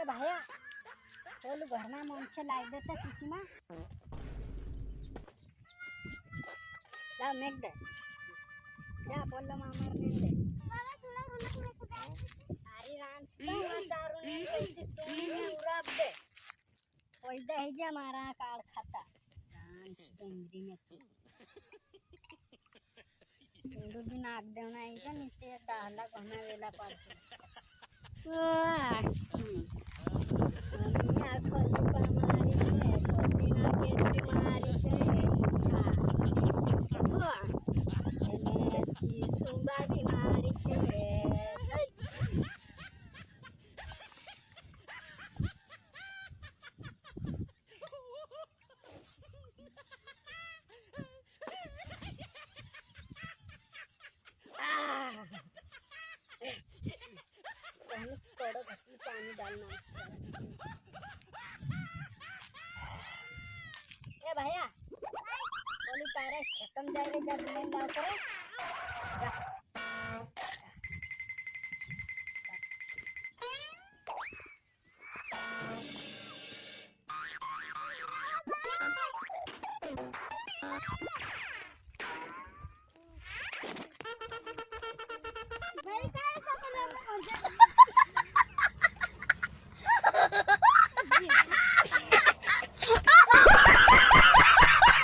ए भाया बोलू घरमा मान्छे लाग्दैछ किसिमा ला मेघ दे या बोल्लो मामा दे अरे रान दारू ने कैसे सोने में उराब दे पैदा है जा मारा कार्ड खाता रान केंद्री में तू इंदु दिन आग देना है क्या नीचे दाला घना वेला पास मम्मी आखो लुका मारी है कोसिना के बीमारी है सुंबा बीमारी है थोड़ा घटी पानी डालना ए भैया बोली तारे खत्म जाएगा जब नहीं लाओ करे